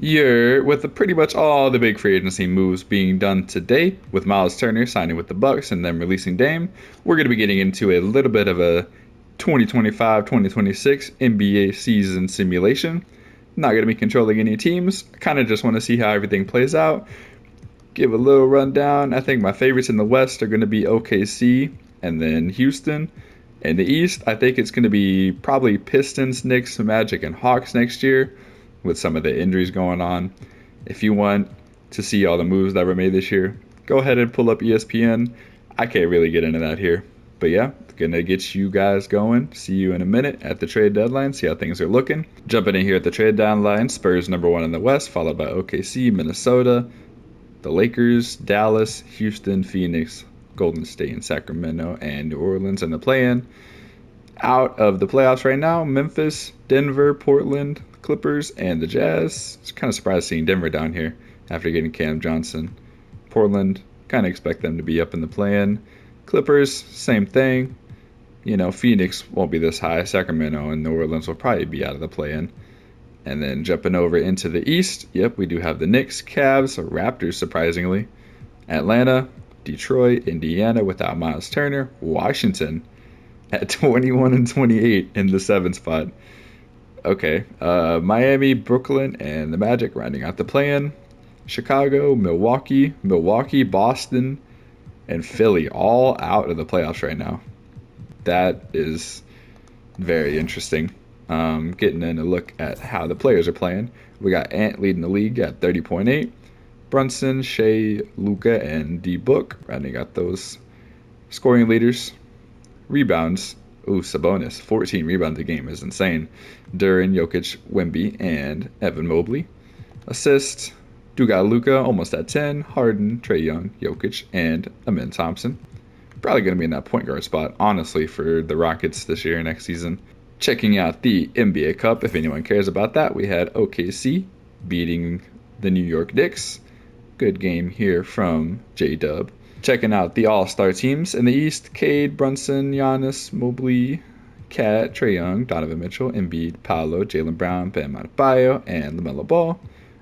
You're with pretty much all the big free agency moves being done today, with Miles Turner signing with the Bucks and then releasing Dame. We're going to be getting into a little bit of a 2025-2026 NBA season simulation. Not going to be controlling any teams. Kind of just want to see how everything plays out. Give a little rundown. I think my favorites in the West are going to be OKC and then Houston. In the East, I think it's going to be probably Pistons, Knicks, Magic, and Hawks next year with some of the injuries going on. If you want to see all the moves that were made this year, go ahead and pull up ESPN. I can't really get into that here. But yeah, gonna get you guys going. See you in a minute at the trade deadline, see how things are looking. Jumping in here at the trade deadline, Spurs #1 in the West, followed by OKC, Minnesota, the Lakers, Dallas, Houston, Phoenix, Golden State, and Sacramento, and New Orleans in the play-in. Out of the playoffs right now, Memphis, Denver, Portland, Clippers, and the Jazz. It's kind of surprised seeing Denver down here after getting Cam Johnson. Portland, kind of expect them to be up in the play-in. Clippers, same thing. Phoenix won't be this high. Sacramento and New Orleans will probably be out of the play-in. And then jumping over into the East, yep, we do have the Knicks, Cavs, Raptors, surprisingly, Atlanta, Detroit, Indiana without Miles Turner, Washington at 21 and 28 in the 7th spot. Okay, Miami, Brooklyn, and the Magic rounding out the play-in. Chicago, Milwaukee, Boston, and Philly all out of the playoffs right now. That is very interesting. Getting in a look at how the players are playing. We got Ant leading the league at 30.8. Brunson, Shea, Luka, and D-Book rounding out those scoring leaders. Rebounds. Ooh, Sabonis. 14 rebounds a game is insane. Duran, Jokic, Wemby, and Evan Mobley. Assists. Do got Luka almost at 10. Harden, Trae Young, Jokic, and Amin Thompson. Probably going to be in that point guard spot, honestly, for the Rockets this year and next season. Checking out the NBA Cup, if anyone cares about that, we had OKC beating the New York Knicks. Good game here from J-Dub. Checking out the All-Star teams in the East, Cade, Brunson, Giannis, Mobley, Cat, Trae Young, Donovan Mitchell, Embiid, Paolo, Jaylen Brown, Bam Adebayo, and LaMelo Ball.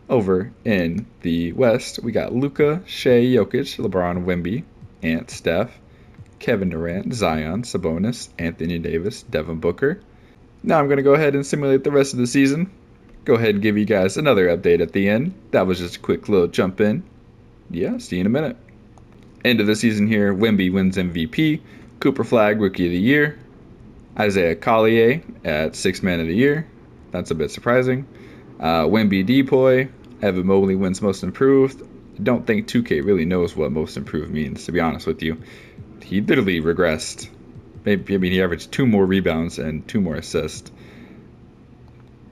Over in the West, we got Luka, Shea, Jokic, LeBron, Wemby, Ant, Steph, Kevin Durant, Zion, Sabonis, Anthony Davis, Devin Booker. Now I'm going to go ahead and simulate the rest of the season. Go ahead and give you guys another update at the end. That was just a quick little jump in. Yeah, see you in a minute. End of the season here, Wemby wins MVP. Cooper Flag, Rookie of the Year. Isaiah Collier at 6th Man of the Year. That's a bit surprising. Wemby Depoy. Evan Mobley wins Most Improved. I don't think 2K really knows what Most Improved means, to be honest with you. He literally regressed. He averaged 2 more rebounds and 2 more assists.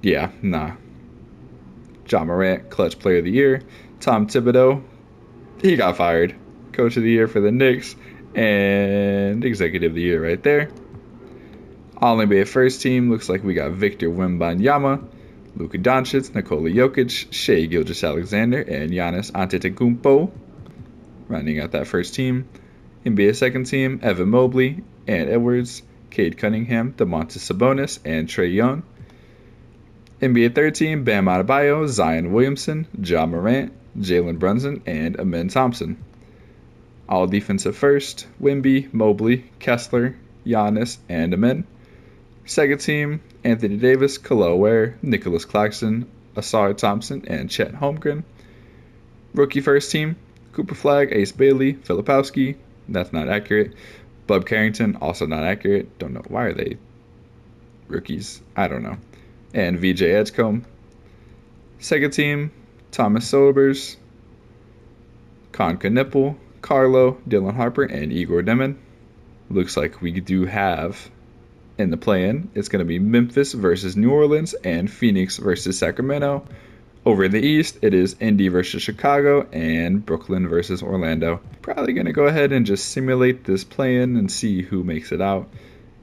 Yeah, nah. Ja Morant, Clutch Player of the Year. Tom Thibodeau, he got fired. Coach of the Year for the Knicks and Executive of the Year right there. All NBA First Team, looks like we got Victor Wembanyama, Luka Doncic, Nikola Jokic, Shai Gilgeous-Alexander, and Giannis Antetokounmpo rounding out that first team. NBA Second Team, Evan Mobley, Ant Edwards, Cade Cunningham, Domantas Sabonis, and Trae Young. NBA Third Team, Bam Adebayo, Zion Williamson, Ja Morant, Jalen Brunson, and Amin Thompson. All Defensive First, Wemby, Mobley, Kessler, Giannis, and Amin. Second Team, Anthony Davis, Khalil Ware, Nicholas Claxton, Asar Thompson, and Chet Holmgren. Rookie First Team, Cooper Flag, Ace Bailey, Filipowski. That's not accurate. Bub Carrington, also not accurate. Don't know. Why are they rookies? I don't know. And VJ Edgecombe. Second Team, Thomas Sobers, Kon Knipple, Carlo, Dylan Harper, and Igor Demon. Looks like we do have in the play-in, it's going to be Memphis versus New Orleans and Phoenix versus Sacramento. Over in the East, it is Indy versus Chicago and Brooklyn versus Orlando. Probably going to go ahead and just simulate this play-in and see who makes it out.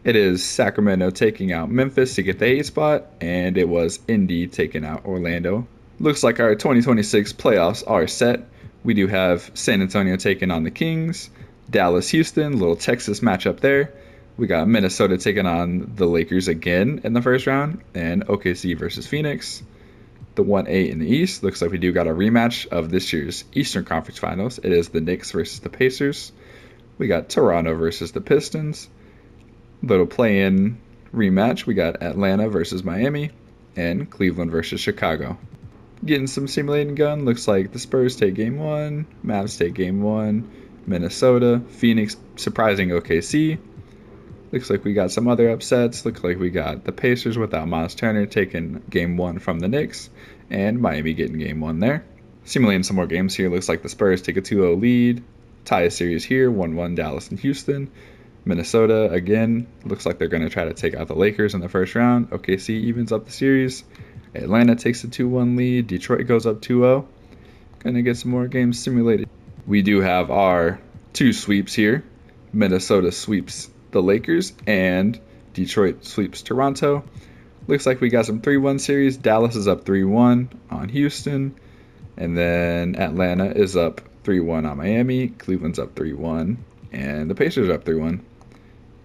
It is Sacramento taking out Memphis to get the 8th spot, and it was Indy taking out Orlando. Looks like our 2026 playoffs are set. We do have San Antonio taking on the Kings, Dallas, Houston, little Texas matchup there. We got Minnesota taking on the Lakers again in the first round, and OKC versus Phoenix. The 1-8 in the East. Looks like we do got a rematch of this year's Eastern Conference Finals. It is the Knicks versus the Pacers. We got Toronto versus the Pistons. Little play-in rematch. We got Atlanta versus Miami and Cleveland versus Chicago. Getting some simulating gun. Looks like the Spurs take game 1, Mavs take game 1, Minnesota, Phoenix surprising OKC. Looks like we got some other upsets. Looks like we got the Pacers without Miles Turner taking game 1 from the Knicks, and Miami getting game 1 there. Simulating some more games here. Looks like the Spurs take a 2-0 lead, tie a series here, 1-1 Dallas and Houston. Minnesota, again, looks like they're going to try to take out the Lakers in the first round. OKC evens up the series. Atlanta takes a 2-1 lead. Detroit goes up 2-0. Going to get some more games simulated. We do have our 2 sweeps here. Minnesota sweeps the Lakers and Detroit sweeps Toronto. Looks like we got some 3-1 series. Dallas is up 3-1 on Houston. And then Atlanta is up 3-1 on Miami. Cleveland's up 3-1. And the Pacers are up 3-1.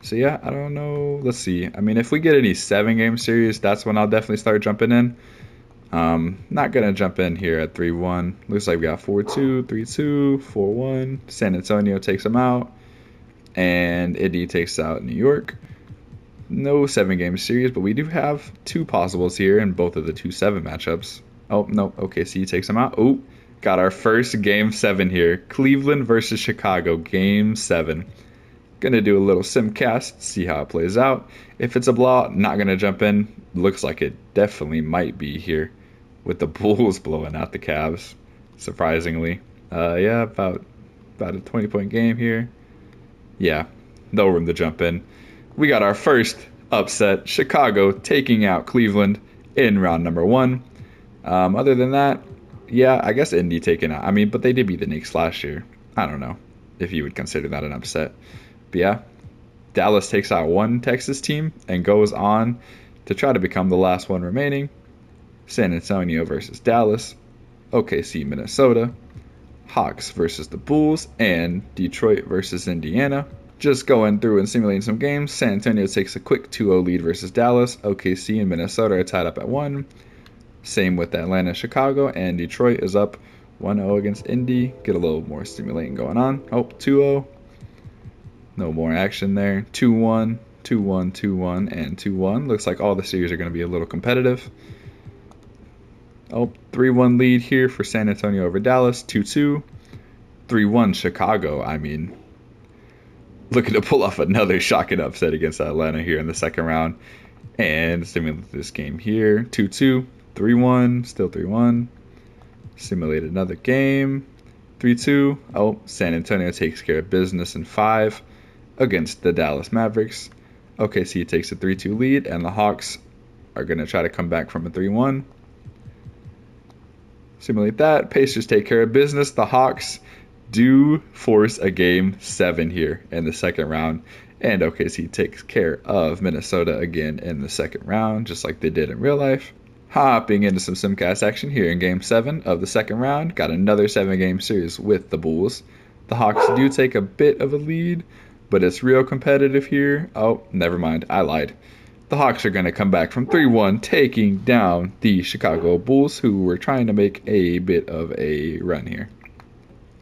So yeah, I don't know. Let's see. I mean, if we get any 7-game series, that's when I'll definitely start jumping in. Not going to jump in here at 3-1. Looks like we got 4-2, 3-2, 4-1. San Antonio takes them out. And Indy takes out New York. No 7-game series, but we do have 2 possibles here in both of the 2-7 matchups. Oh, no. OKC takes them out. Oh, got our first game 7 here. Cleveland versus Chicago, game 7. Gonna do a little simcast, see how it plays out. If it's a blowout, not gonna jump in. Looks like it definitely might be here with the Bulls blowing out the Cavs, surprisingly. Yeah, about a 20-point game here. Yeah, no room to jump in. We got our first upset, Chicago taking out Cleveland in round number 1. Other than that, yeah, I guess Indy taking out. I mean, but they did beat the Knicks last year. I don't know if you would consider that an upset. But yeah, Dallas takes out one Texas team and goes on to try to become the last one remaining. San Antonio versus Dallas, OKC Minnesota, Hawks versus the Bulls, and Detroit versus Indiana. Just going through and simulating some games, San Antonio takes a quick 2-0 lead versus Dallas. OKC and Minnesota are tied up at 1. Same with Atlanta, Chicago, and Detroit is up 1-0 against Indy. Get a little more stimulating going on. Oh, 2-0. No more action there. 2-1, 2-1, 2-1, and 2-1. Looks like all the series are going to be a little competitive. Oh, 3-1 lead here for San Antonio over Dallas. 2-2. 3-1 Chicago. I mean, looking to pull off another shocking upset against Atlanta here in the second round. And simulate this game here. 2-2. 3-1. Still 3-1. Simulate another game. 3-2. Oh, San Antonio takes care of business in 5 against the Dallas Mavericks. OKC takes a 3-2 lead, and the Hawks are going to try to come back from a 3-1. Simulate that. Pacers take care of business. The Hawks do force a game 7 here in the second round, and OKC takes care of Minnesota again in the second round, just like they did in real life. Hopping into some simcast action here in game 7 of the second round. Got another 7-game series with the Bulls. The Hawks do take a bit of a lead, but it's real competitive here. Oh, never mind. I lied. The Hawks are going to come back from 3-1, taking down the Chicago Bulls, who were trying to make a bit of a run here.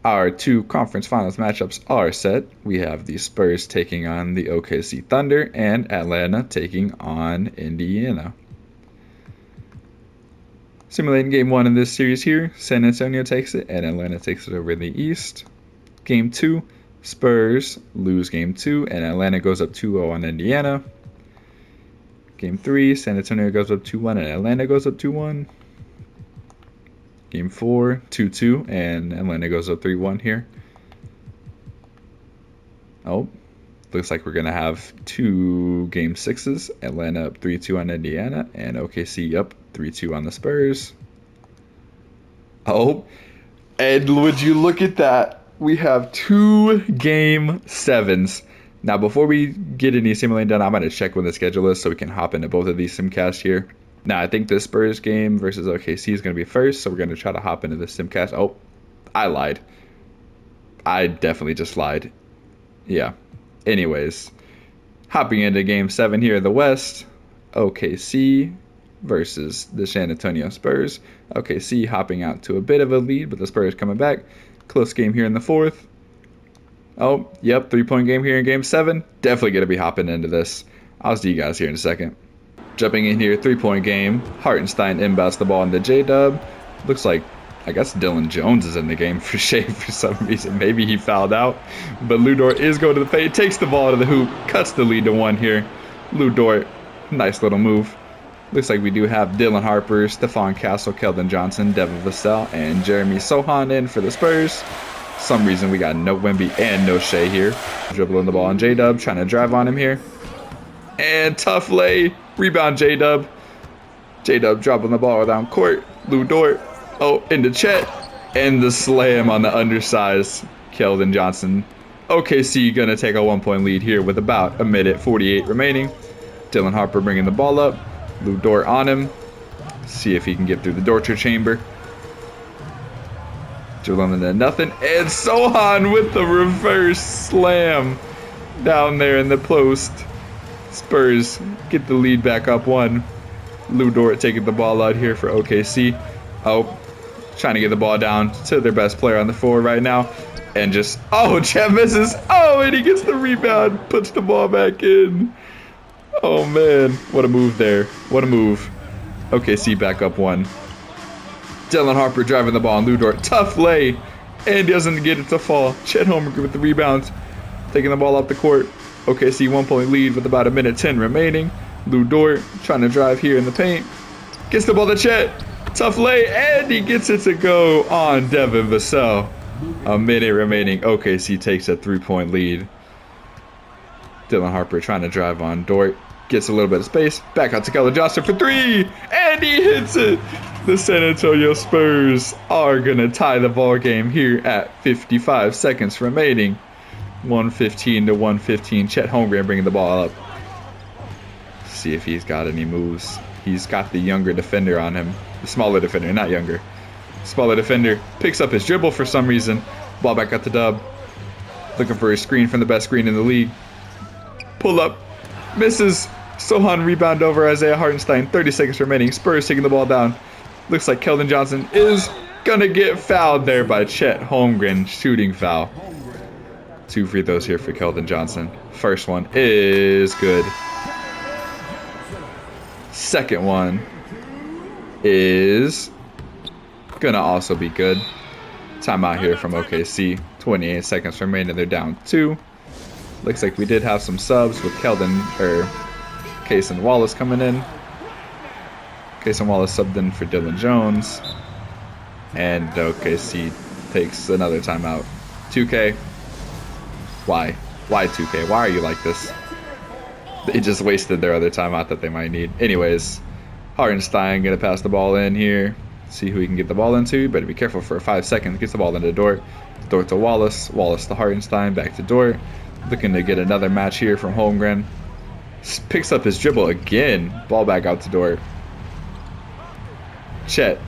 Our 2 conference finals matchups are set. We have the Spurs taking on the OKC Thunder and Atlanta taking on Indiana. Simulating game 1 in this series here, San Antonio takes it and Atlanta takes it over in the East. Game 2, Spurs lose game 2 and Atlanta goes up 2-0 on Indiana. Game 3, San Antonio goes up 2-1 and Atlanta goes up 2-1. Game 4, 2-2 and Atlanta goes up 3-1 here. Oh, looks like we're going to have 2 game 6s. Atlanta up 3-2 on Indiana and OKC up 3-2 on the Spurs. Oh, and would you look at that? We have 2 game 7s. Now, before we get any simulating done, I'm going to check when the schedule is so we can hop into both of these simcasts here. Now, I think the Spurs game versus OKC is going to be first, so we're going to try to hop into the simcast. Oh, I lied. I definitely just lied. Yeah. Anyways, hopping into game 7 here in the West, OKC versus the San Antonio Spurs. OKC hopping out to a bit of a lead, but the Spurs coming back. Close game here in the fourth. Oh, yep, 3-point game here in game 7. Definitely going to be hopping into this. I'll see you guys here in a second. Jumping in here, 3-point game. Hartenstein inbounds the ball into J-Dub. Looks like, I guess Dylan Jones is in the game for Shea for some reason. Maybe he fouled out. But Lu Dort is going to the paint, takes the ball to the hoop, cuts the lead to 1 here. Lu Dort, nice little move. Looks like we do have Dylan Harper, Stephon Castle, Keldon Johnson, Devin Vassell, and Jeremy Sohan in for the Spurs. Some reason we got no Wemby and no Shea here. Dribbling the ball on J-Dub, trying to drive on him here. And tough lay. Rebound J-Dub. J-Dub dropping the ball down court. Lu Dort. Oh, into Chet. And the slam on the undersized Keldon Johnson. OKC going to take a 1-point lead here with about 1:48 remaining. Dylan Harper bringing the ball up. Lu Dort on him. See if he can get through the torture chamber. Dribbling into nothing. And Sohan with the reverse slam down there in the post. Spurs get the lead back up 1. Lu Dort taking the ball out here for OKC. Oh, trying to get the ball down to their best player on the floor right now. And just, oh, Chet misses. Oh, and he gets the rebound. Puts the ball back in. Oh, man. What a move there. What a move. OKC back up 1. Dylan Harper driving the ball on Lu Dort. Tough lay. And doesn't get it to fall. Chet Holmgren with the rebound. Taking the ball off the court. OKC 1-point lead with about 1:10 remaining. Lu Dort trying to drive here in the paint. Gets the ball to Chet. Tough lay. And he gets it to go on Devin Vassell. 1 minute remaining. OKC takes a 3-point lead. Dylan Harper trying to drive on Dort. Gets a little bit of space. Back out to Keldon Johnson for 3. And he hits it. The San Antonio Spurs are going to tie the ball game here at 55 seconds remaining. 115 to 115. Chet Holmgren bringing the ball up. See if he's got any moves. He's got the younger defender on him. The smaller defender, not younger. Smaller defender picks up his dribble for some reason. Ball back at the Dub. Looking for a screen from the best screen in the league. Pull up. Misses. Sohan rebound over Isaiah Hartenstein. 30 seconds remaining. Spurs taking the ball down. Looks like Keldon Johnson is going to get fouled there by Chet Holmgren. Shooting foul. 2 free throws here for Keldon Johnson. First one is good. Second one is going to also be good. Timeout here from OKC. 28 seconds remaining. They're down 2. Looks like we did have some subs with Cason Wallace coming in. Cason Wallace subbed in for Dylan Jones. And OKC takes another timeout. 2K. Why? Why 2K? Why are you like this? They just wasted their other timeout that they might need. Anyways, Hartenstein going to pass the ball in here. See who he can get the ball into. Better be careful for 5 seconds. Gets the ball into Dort. Dort to Wallace. Wallace to Hartenstein. Back to Dort. Looking to get another match here from Holmgren. Picks up his dribble again. Ball back out to Dort. Chet.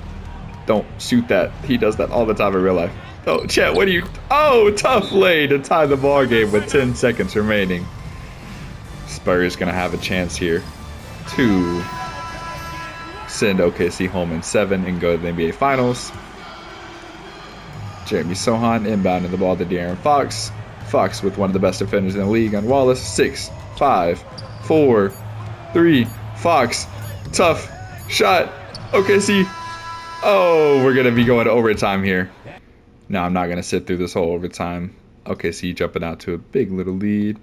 Don't shoot that. He does that all the time in real life. Oh, Chet, what are you... Oh, tough lay to tie the ball game with 10 seconds remaining. Spurs going to have a chance here to send OKC home in 7 and go to the NBA Finals. Jeremy Sohan inbounding the ball to De'Aaron Fox. Fox with one of the best defenders in the league on Wallace. 6, 5, 4, 3. Fox. Tough shot. OKC. Oh, we're going to be going to overtime here. No, I'm not going to sit through this whole overtime. OKC jumping out to a big little lead.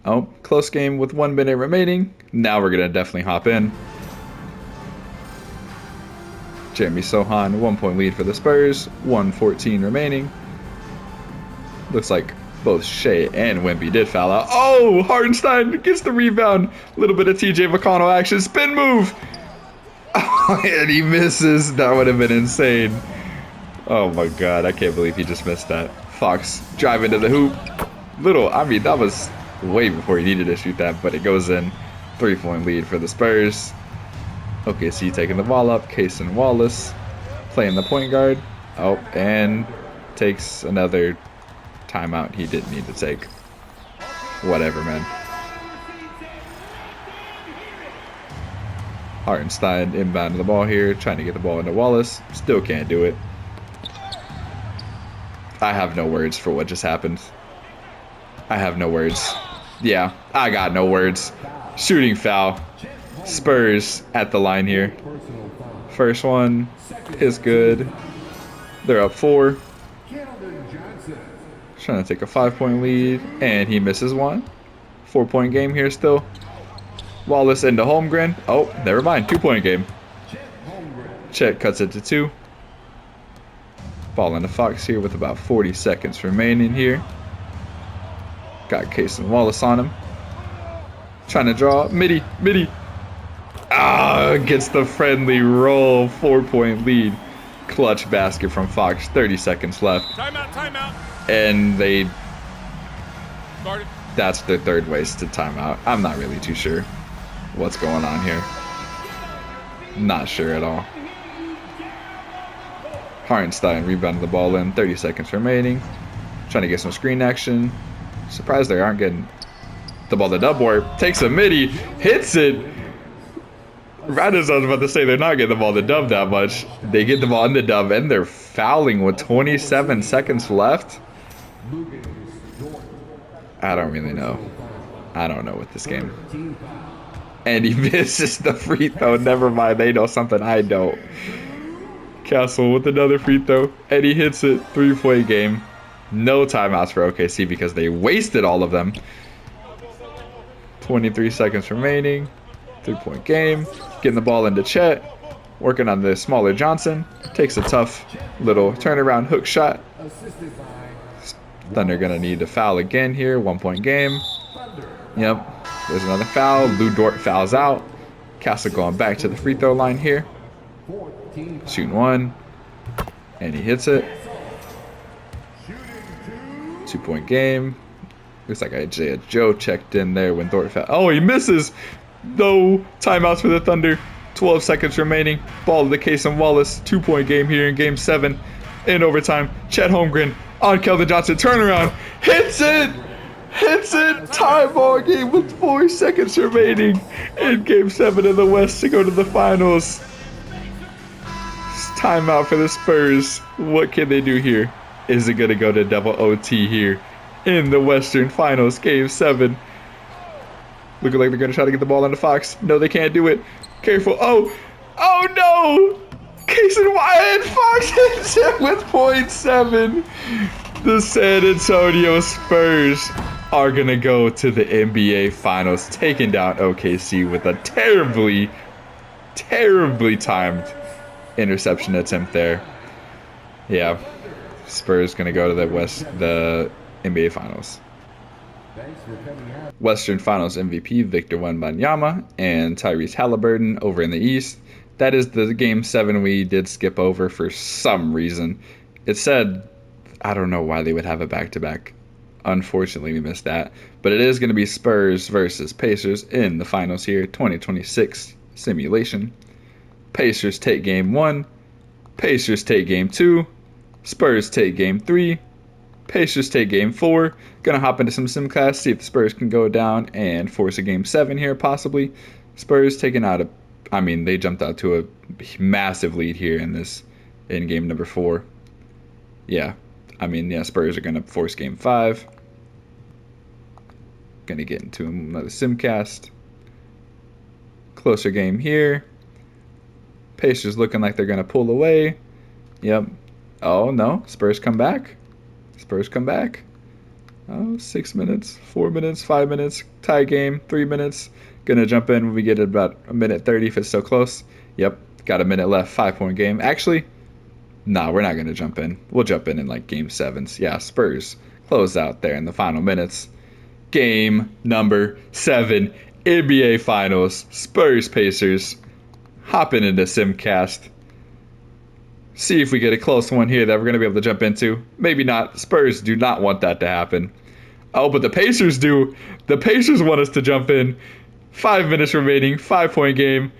Oh, close game with 1 minute remaining. Now we're going to definitely hop in. Jeremy Sohan, 1-point lead for the Spurs. 1:14 remaining. Looks like both Shea and Wemby did foul out. Oh, Hartenstein gets the rebound. A little bit of TJ McConnell action. Spin move. Oh, and he misses. That would have been insane. Oh my God, I can't believe he just missed that. Fox driving to the hoop. That was way before he needed to shoot that, but it goes in. 3-point lead for the Spurs. OKC taking the ball up. Cason Wallace playing the point guard. Oh, and takes another timeout he didn't need to take. Whatever, man. Hartenstein inbounding the ball here, trying to get the ball into Wallace. Still can't do it. I have no words for what just happened. I have no words. Yeah, I got no words. Shooting foul. Spurs at the line here. First one is good. They're up 4. Trying to take a 5-point lead, and he misses one. 4-point game here still. Wallace into Holmgren. Oh, never mind. 2-point game. Chet cuts it to 2. Ball into Fox here with about 40 seconds remaining here. Got Case and Wallace on him. Trying to draw. Midi. Gets the friendly roll. 4-point lead. Clutch basket from Fox. 30 seconds left. Timeout. And they... Started. That's their third wasted timeout. I'm not really too sure what's going on here. Not sure at all. Hartenstein rebounded the ball in. 30 seconds remaining. Trying to get some screen action. Surprised they aren't getting the ball to Dubwart. Takes a midi. Hits it. Right as I was about to say, they're not getting the ball to Dub that much. They get the ball in the Dub, and they're fouling with 27 seconds left. I don't really know. I don't know with this game. And he misses the free throw. Never mind. They know something I don't. Castle with another free throw. And he hits it. 3-point game. No timeouts for OKC because they wasted all of them. 23 seconds remaining. 3-point game. Getting the ball into Chet. Working on the smaller Johnson. Takes a tough little turnaround hook shot. Thunder gonna need to foul again here. 1-point game. Yep. There's another foul. Lou Dort fouls out. Castle going back to the free throw line here. Shooting one. And he hits it. 2-point game. Looks like Isaiah Joe checked in there when Dort fouled. Oh, he misses. No timeouts for the Thunder. 12 seconds remaining. Ball to the Case and Wallace. 2-point game here in game 7. In overtime. Chet Holmgren on Keldon Johnson. Turnaround. Hits it. Tie ball game with 4 seconds remaining in game 7 of the West to go to the finals. Timeout for the Spurs. What can they do here? Is it going to go to double OT here in the Western Finals, game 7? Looking like they're going to try to get the ball into Fox. No, they can't do it. Careful. Oh no! Case and Wyatt. Fox hits it with .7. The San Antonio Spurs are going to go to the NBA Finals, taking down OKC with a terribly timed interception attempt there. Yeah, Spurs going to go to the NBA Finals. Western Finals MVP Victor Wembanyama and Tyrese Halliburton over in the East. That is the game 7 we did skip over for some reason. It said, I don't know why they would have a back-to-back. Unfortunately, we missed that. But it is going to be Spurs versus Pacers in the finals here, 2026 simulation. Pacers take game 1. Pacers take game 2. Spurs take game 3. Pacers take game 4. Gonna hop into some sim class, see if the Spurs can go down and force a game 7 here, possibly. Spurs taking out they jumped out to a massive lead here in game number 4. Yeah. Spurs are gonna force game 5. Gonna get into another simcast. Closer game here. Pacers looking like they're gonna pull away. Yep. Oh no, Spurs come back. Oh, 6 minutes, 4 minutes, 5 minutes, tie game, 3 minutes. Gonna jump in when we get about a minute 30 if it's still close. Yep, got a minute left, 5-point game. Actually, nah, we're not gonna jump in. We'll jump in like game 7s. Yeah, Spurs close out there in the final minutes. Game number 7, NBA Finals, Spurs Pacers. Hopping into Simcast. See if we get a close one here that we're going to be able to jump into. Maybe not. Spurs do not want that to happen. Oh, but the Pacers do. The Pacers want us to jump in. 5 minutes remaining. 5-point game.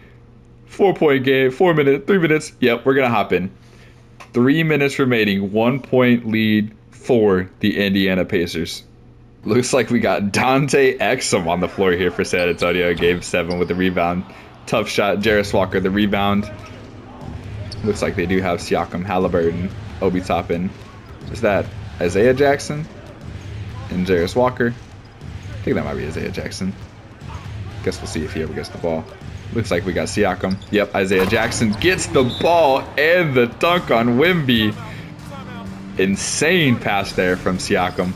4-point game. 4 minutes. 3 minutes. Yep, we're going to hop in. 3 minutes remaining. 1-point lead for the Indiana Pacers. Looks like we got Dante Exum on the floor here for San Antonio. Game 7 with the rebound. Tough shot. Jarris Walker, the rebound. Looks like they do have Siakam, Halliburton, Obi Toppin. Is that Isaiah Jackson and Jarris Walker? I think that might be Isaiah Jackson. Guess we'll see if he ever gets the ball. Looks like we got Siakam. Yep, Isaiah Jackson gets the ball and the dunk on Wemby. Insane pass there from Siakam.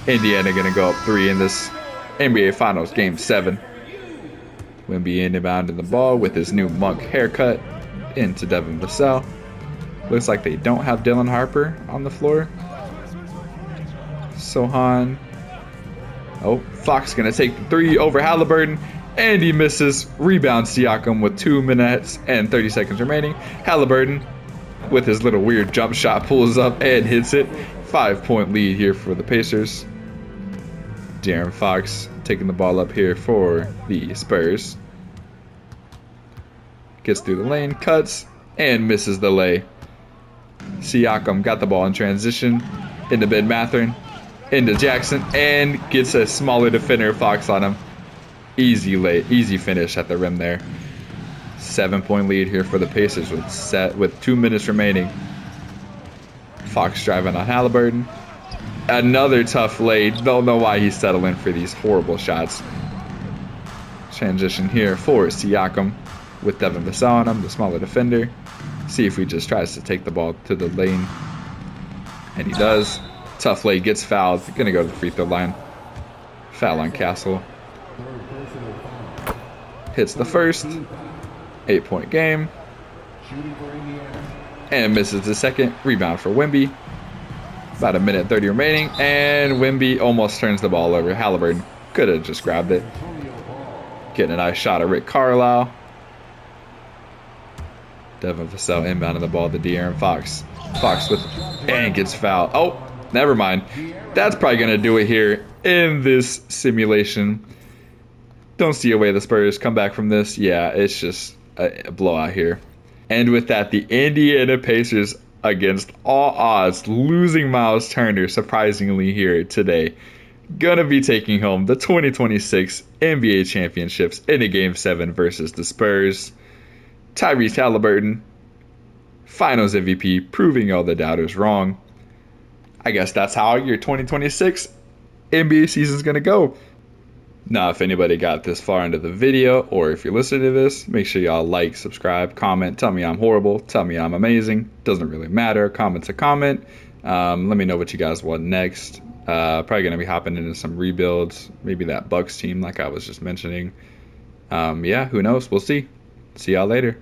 Indiana going to go up 3 in this NBA Finals Game 7. Wemby inbounding the ball with his new monk haircut into Devin Vassell. Looks like they don't have Dylan Harper on the floor. Sohan. Oh, Fox going to take the 3 over Halliburton. And he misses. Rebound Siakam with 2 minutes and 30 seconds remaining. Halliburton, with his little weird jump shot, pulls up and hits it. 5-point lead here for the Pacers. De'Aaron Fox taking the ball up here for the Spurs. Gets through the lane, cuts, and misses the lay. Siakam got the ball in transition into Ben Mathurin, into Jackson, and gets a smaller defender, Fox, on him. Easy finish at the rim there. 7-point lead here for the Pacers with 2 minutes remaining. Fox driving on Halliburton. Another tough lay. Don't know why he's settling for these horrible shots. Transition here for Siakam with Devin Vassell on him, the smaller defender. See if he just tries to take the ball to the lane. And he does. Tough lay, gets fouled. Gonna go to the free throw line. Foul on Castle. Hits the first. 8-point game. And misses the second. Rebound for Wemby. About 1:30 remaining. And Wemby almost turns the ball over. Halliburton could have just grabbed it. Getting a nice shot at Rick Carlisle. Devin Vassell inbounding the ball to De'Aaron Fox. Fox with, and gets fouled. Oh, never mind. That's probably going to do it here in this simulation. Don't see a way the Spurs come back from this. Yeah, it's just a blowout here. And with that, the Indiana Pacers, against all odds, losing Miles Turner surprisingly here today, gonna be taking home the 2026 NBA championships in a Game 7 versus the Spurs. Tyrese Halliburton, Finals MVP, proving all the doubters wrong. I guess that's how your 2026 NBA season's gonna go. Now, if anybody got this far into the video, or if you're listening to this, make sure y'all like, subscribe, comment, tell me I'm horrible, tell me I'm amazing. Doesn't really matter. Comment's a comment. Let me know what you guys want next. Probably going to be hopping into some rebuilds. Maybe that Bucks team like I was just mentioning. Yeah, who knows? We'll see. See y'all later.